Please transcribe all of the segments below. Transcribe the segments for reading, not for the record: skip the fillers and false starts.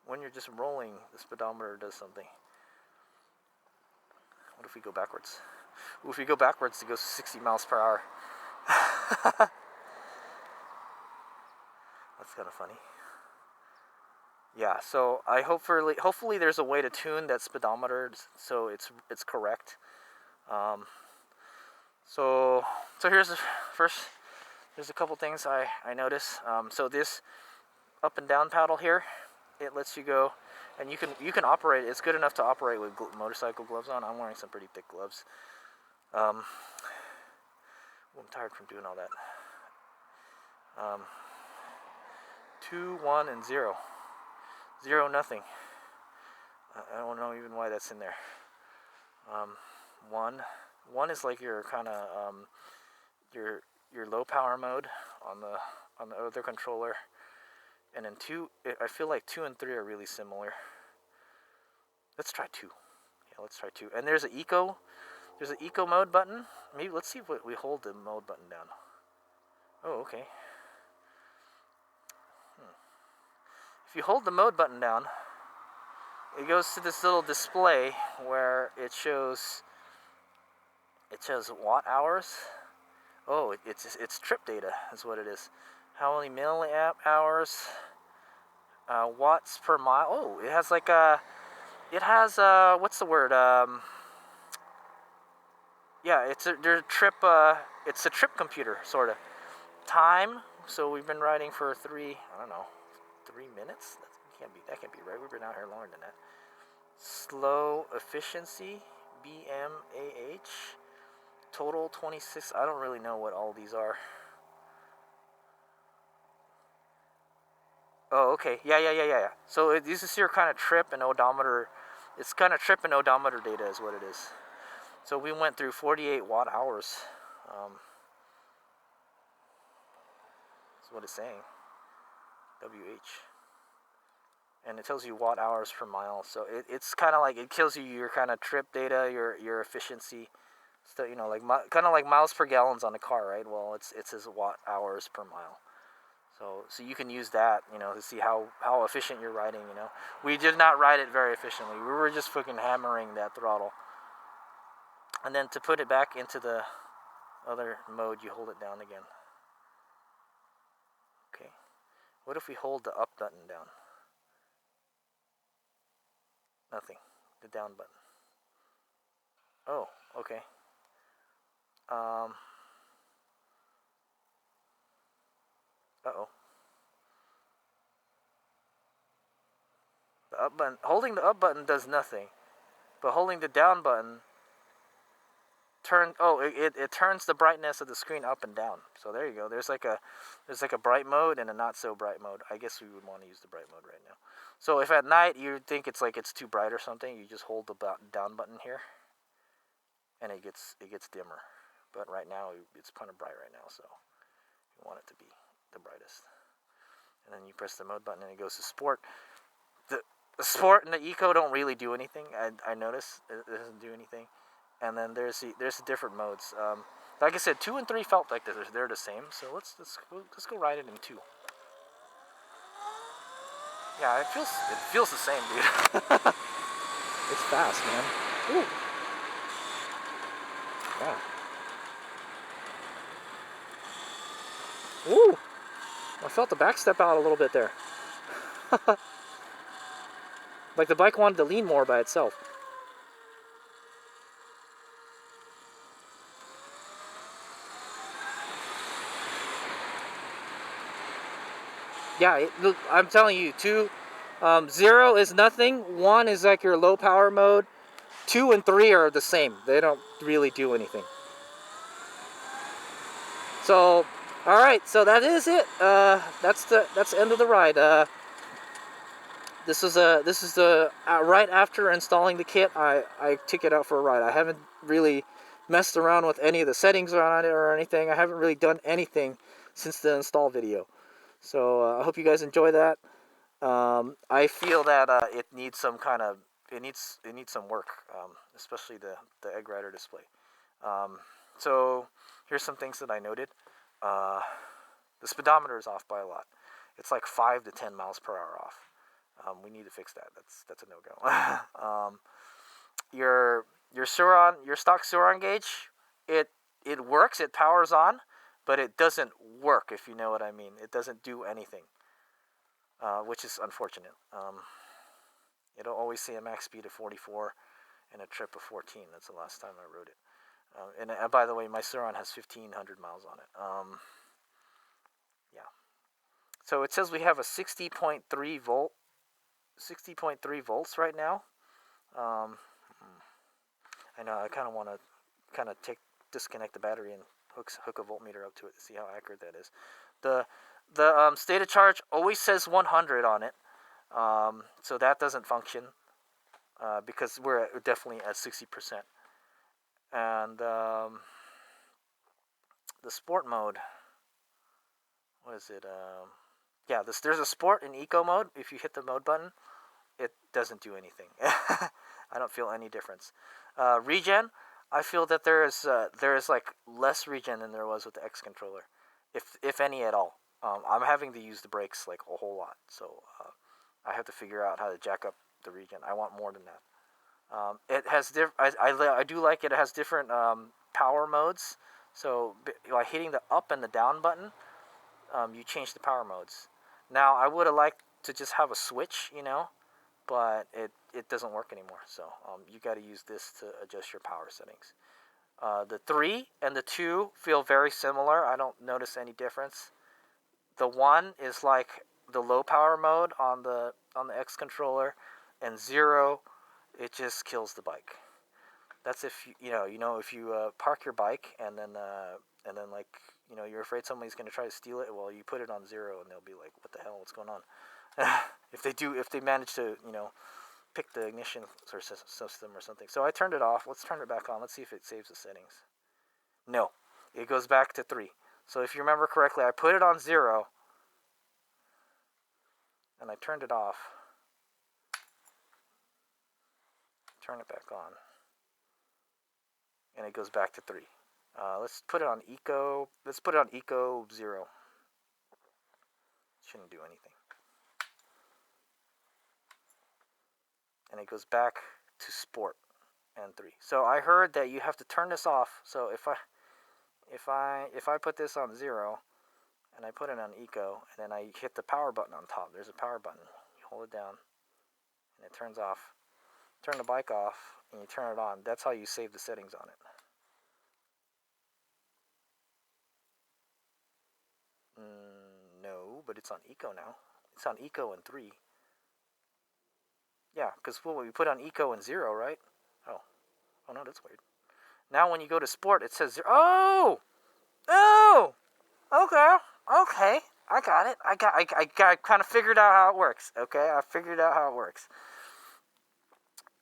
When you're just rolling, the speedometer does something. What if we go backwards? Ooh, if we go backwards, it goes 60 miles per hour. That's kind of funny. Yeah, so I hopefully there's a way to tune that speedometer so it's correct. So here's the first. There's a couple things I notice. So this up and down paddle here, it lets you go, and you can operate. It's good enough to operate with motorcycle gloves on. I'm wearing some pretty thick gloves. I'm tired from doing all that. 2, 1, and 0. 0, nothing. I don't know even why that's in there. 1 is like your kind of your low power mode on the other controller, and then 2. I feel like 2 and 3 are really similar. Let's try 2. Yeah, let's try 2. And there's an eco. There's an eco mode button. Maybe let's see if we hold the mode button down. Oh, okay. If you hold the mode button down, it goes to this little display where it shows watt hours. Oh, it's trip data is what it is. How many milliamp hours, watts per mile. Oh, it has like what's the word? Yeah, it's a trip computer sort of. Time. So we've been riding for 3 minutes. That can't be right. We've been out here longer than that. Slow efficiency, BMAH. Total 26. I don't really know what all these are. Oh, okay. Yeah. So this is your kind of trip and odometer. It's kind of trip and odometer data is what it is. So we went through 48 watt hours. That's what it's saying. WH. And it tells you watt hours per mile. So it's kind of like it tells you your kind of trip data, your efficiency. So, like kind of like miles per gallons on a car, right? Well, it says watt hours per mile. So you can use that, to see how efficient you're riding, We did not ride it very efficiently. We were just fucking hammering that throttle. And then to put it back into the other mode, you hold it down again. Okay. What if we hold the up button down? Nothing. The down button. Oh, okay. Uh-oh. The up button, holding the up button does nothing, but holding the down button it turns the brightness of the screen up and down. So there you go. There's like a bright mode and a not so bright mode. I guess we would want to use the bright mode right now. So if at night you think it's too bright or something, you just hold the down button here, and it gets dimmer. But right now it's kind of bright right now, so you want it to be the brightest. And then you press the mode button and it goes to sport. The sport and the eco don't really do anything. I notice it doesn't do anything. And then there's the different modes. Like I said, 2 and 3 felt like they're the same. So let's go ride it in 2. Yeah, it feels the same, dude. It's fast, man. Ooh. Yeah. Ooh. I felt the back step out a little bit there. Like the bike wanted to lean more by itself. Yeah, look, I'm telling you, 0 is nothing. 1 is like your low power mode. 2 and 3 are the same. They don't really do anything. So All right, so that is it. That's the end of the ride. This is the right after installing the kit. I took it out for a ride. I haven't really messed around with any of the settings on it or anything. I haven't really done anything since the install video. So I hope you guys enjoy that. I feel that it needs some kind of it needs some work, especially the egg rider display. Um, so here's some things that I noted. Uh, the speedometer is off by a lot. It's like 5 to 10 miles per hour off. We need to fix that. That's a no go. Your Suron, your stock Suron gauge, it works. It powers on, but it doesn't work. If you know what I mean, it doesn't do anything, which is unfortunate. It'll always say a max speed of 44 and a trip of 14. That's the last time I rode it. And by the way, my Suron has 1,500 miles on it. Yeah. So it says we have a 60.3 volt, 60.3 volts right now. I know I kind of want to disconnect the battery and hook a voltmeter up to it to see how accurate that is. The state of charge always says 100 on it, so that doesn't function because we're definitely at 60%. And the sport mode, what is it? Yeah, there's a sport and eco mode. If you hit the mode button, it doesn't do anything. I don't feel any difference. Regen, I feel that there is like less regen than there was with the X controller, if any at all. I'm having to use the brakes like a whole lot, so I have to figure out how to jack up the regen. I want more than that. It has I do like it. It has different power modes. So by hitting the up and the down button, you change the power modes. Now I would have liked to just have a switch, but it doesn't work anymore. So you got to use this to adjust your power settings. The 3 and the 2 feel very similar. I don't notice any difference. The 1 is like the low power mode on the X controller, and 0, it just kills the bike. That's if if you park your bike and then like you're afraid somebody's going to try to steal it. Well, you put it on 0 and they'll be like, what the hell, what's going on? if they manage to pick the ignition system or something. So I turned it off. Let's turn it back on. Let's see if it saves the settings. No, it goes back to 3. So if you remember correctly, I put it on 0 and I turned it off. Turn it back on, and it goes back to 3. Let's put it on eco. Let's put it on eco 0. Shouldn't do anything. And it goes back to sport and 3. So I heard that you have to turn this off. So if I put this on 0 and I put it on eco and then I hit the power button on top, there's a power button. You hold it down and it turns off. Turn the bike off and you turn it on. That's how you save the settings on it. No, but it's on eco now. It's on eco and 3. Yeah, because we put on eco and 0, right? Oh no, that's weird. Now when you go to sport, it says 0. Oh, okay. I got it. I kind of figured out how it works. Okay, I figured out how it works.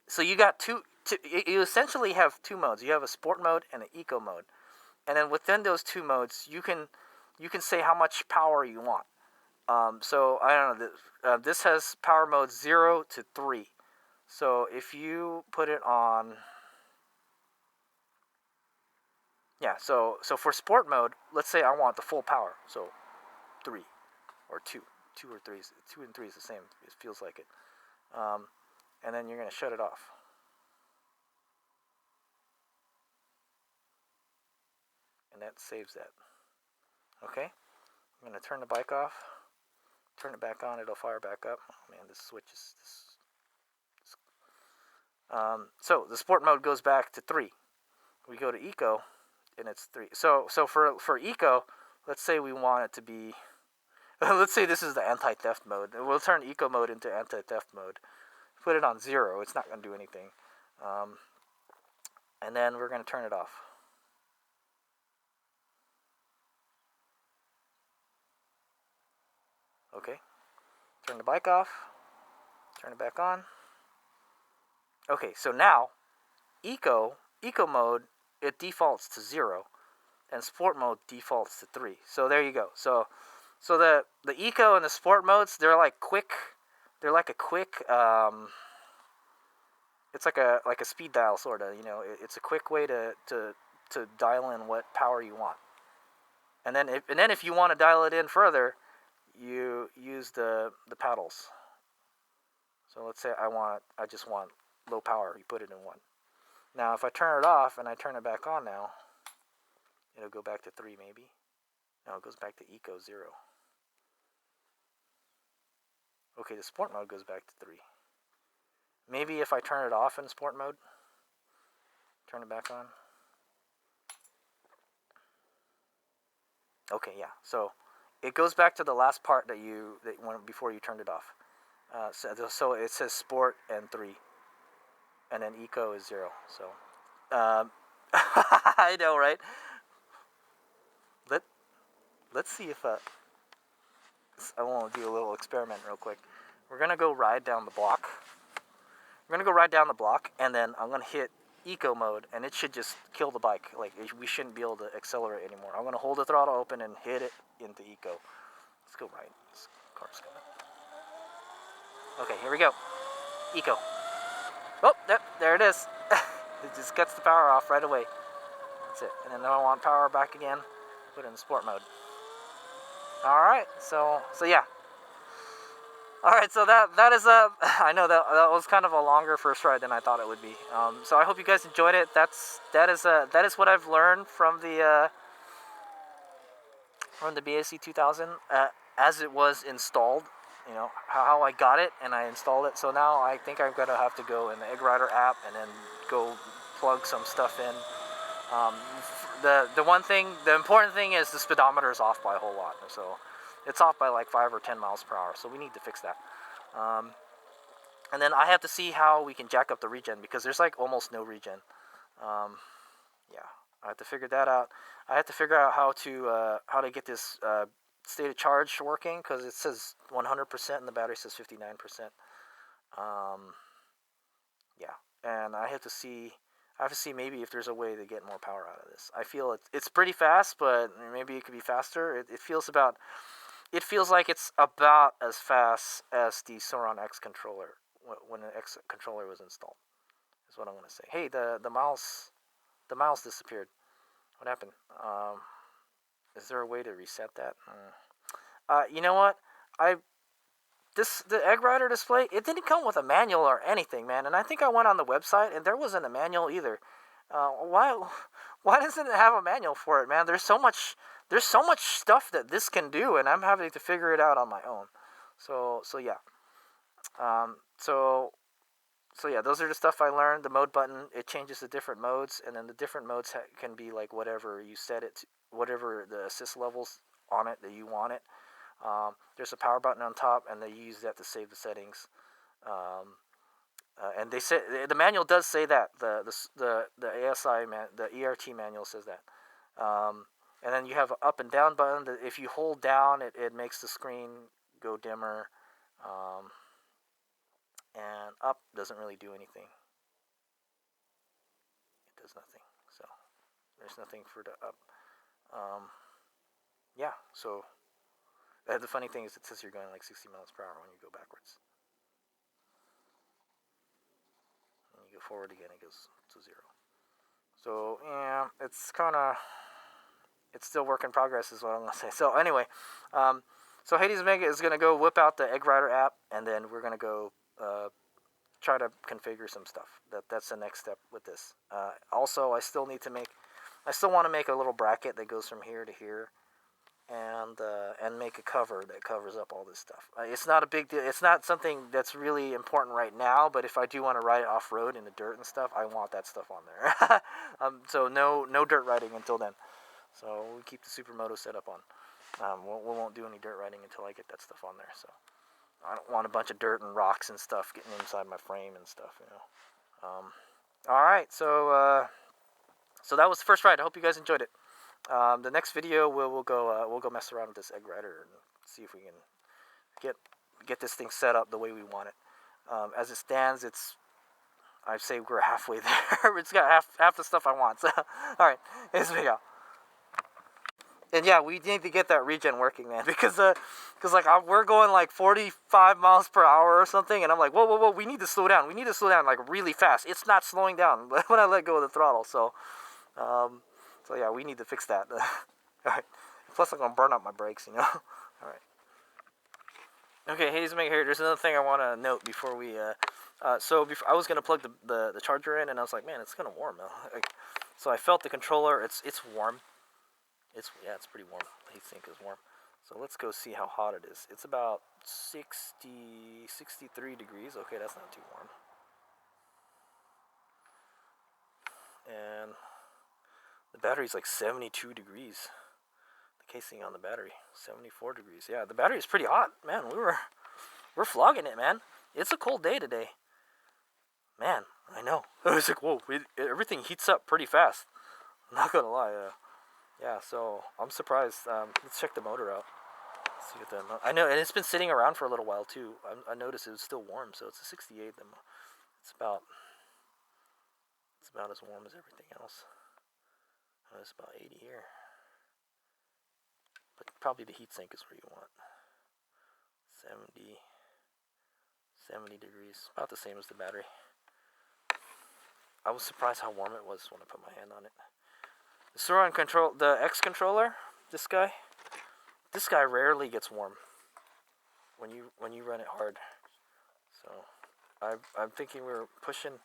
So you got two. You essentially have 2 modes. You have a sport mode and an eco mode, and then within those 2 modes, you can say how much power you want. So I don't know. This has power mode 0 to 3. So if you put it on, yeah. So for sport mode, let's say I want the full power. So 3 or 2 or 3. 2 and 3 is the same. It feels like it. And then you're gonna shut it off. And that saves that. Okay. I'm gonna turn the bike off. Turn it back on. It'll fire back up. Oh man, this switch is so the sport mode goes back to 3. We go to eco, and it's 3. So for eco, let's say we want it to be, let's say this is the anti-theft mode. We'll turn eco mode into anti-theft mode. Put it on 0. It's not going to do anything. And then we're going to turn it off. Okay. Turn the bike off. Turn it back on. Okay, so now, eco mode, it defaults to 0, and sport mode defaults to 3. So there you go. So the eco and the sport modes, they're like quick. They're like a quick. It's like a speed dial sort of. You know, it's a quick way to dial in what power you want. And then if you want to dial it in further, you use the paddles. So let's say I just want low power. You put it in 1. Now if I turn it off and I turn it back on now, it'll go back to 3 maybe. No, it goes back to eco 0. Okay, the sport mode goes back to 3. Maybe if I turn it off in sport mode, turn it back on. Okay, yeah. So it goes back to the last part that went before you turned it off. So it says sport and 3, and then eco is 0. So I know, right? Let's see if I want to do a little experiment real quick. We're gonna go ride down the block. And then I'm gonna hit eco mode, and it should just kill the bike. Like, we shouldn't be able to accelerate anymore. I'm gonna hold the throttle open and hit it into eco. Let's go ride. This car's coming. Okay, here we go. Eco. Oh, there it is. It just cuts the power off right away. That's it. And then I want power back again. Put it in sport mode. All right. So yeah. All right. So that is I know that was kind of a longer first ride than I thought it would be. So I hope you guys enjoyed it. That is what I've learned from the BAC2000 as it was installed. You know, how I got it and I installed it. So now I think I'm going to have to go in the EggRider app and then go plug some stuff in. The important thing is the speedometer is off by a whole lot. So it's off by like 5 or 10 miles per hour. So we need to fix that. And then I have to see how we can jack up the regen, because there's like almost no regen. Yeah, I have to figure that out. I have to figure out how to get this state of charge working, because it says 100% and the battery says 59%. Yeah, and I have to see maybe if there's a way to get more power out of this. I feel it's pretty fast, but maybe it could be faster. It feels like it's about as fast as the Sauron X controller when the X controller was installed. Is what I'm going to say. Hey, the mouse disappeared. What happened? Is there a way to reset that? You know what? The EggRider display, it didn't come with a manual or anything, man. And I think I went on the website and there wasn't a manual either. Why doesn't it have a manual for it, man? There's so much stuff that this can do, and I'm having to figure it out on my own. So yeah. So yeah, those are the stuff I learned. The mode button, it changes the different modes, and then the different modes can be like whatever you set it to, whatever the assist levels on it that you want it. There's a power button on top, and they use that to save the settings. And they say the manual does say that the ASI the ERT manual says that. And then you have an up and down button that if you hold down, it makes the screen go dimmer. And up doesn't really do anything. It does nothing. So there's nothing for the up. Yeah. So the funny thing is, it says you're going like 60 miles per hour when you go backwards. When you go forward again, it goes to 0. So yeah, it's still work in progress, is what I'm gonna say. So anyway, so Hades Omega is gonna go whip out the EggRider app, and then we're gonna go try to configure some stuff. That's the next step with this. Also, I still want to make a little bracket that goes from here to here, and make a cover that covers up all this stuff. It's not a big deal. It's not something that's really important right now, but if I do want to ride it off-road in the dirt and stuff, I want that stuff on there. So no dirt riding until then. So we keep the Supermoto setup on. We won't do any dirt riding until I get that stuff on there. So I don't want a bunch of dirt and rocks and stuff getting inside my frame and stuff, you know. All right, so that was the first ride. I hope you guys enjoyed it. The next video we'll go mess around with this EggRider and see if we can get this thing set up the way we want it. As it stands, I'd say we're halfway there. It's got half the stuff I want. So, all right, here's the video. And yeah, we need to get that regen working, man, because like we're going like 45 miles per hour or something, and I'm like, whoa, we need to slow down. We need to slow down like really fast. It's not slowing down when I let go of the throttle. So yeah, we need to fix that. All right. Plus, I'm gonna burn out my brakes, you know. All right. Okay, Hazemaker here. There's another thing I want to note before we. So before, I was gonna plug the charger in, and I was like, man, it's kind of warm now. So I felt the controller. It's warm. It's pretty warm. The heatsink is warm. So let's go see how hot it is. It's about 63 degrees. Okay, that's not too warm. And the battery's like 72 degrees. The casing on the battery, 74 degrees. Yeah, the battery is pretty hot, man. We're flogging it, man. It's a cold day today. Man, I know. I was like, whoa, everything heats up pretty fast. I'm not gonna lie. Yeah, so I'm surprised. Let's check the motor out. See what I know, and it's been sitting around for a little while too. I noticed it was still warm, so it's a 68. It's about as warm as everything else. It's about 80 here, but probably the heatsink is where you want. 70 degrees, about the same as the battery. I was surprised how warm it was when I put my hand on it. The Suron control, the X controller, this guy rarely gets warm when you run it hard. So I'm thinking we're pushing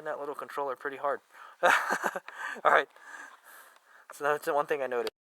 that little controller pretty hard. All right. So that's one thing I noticed.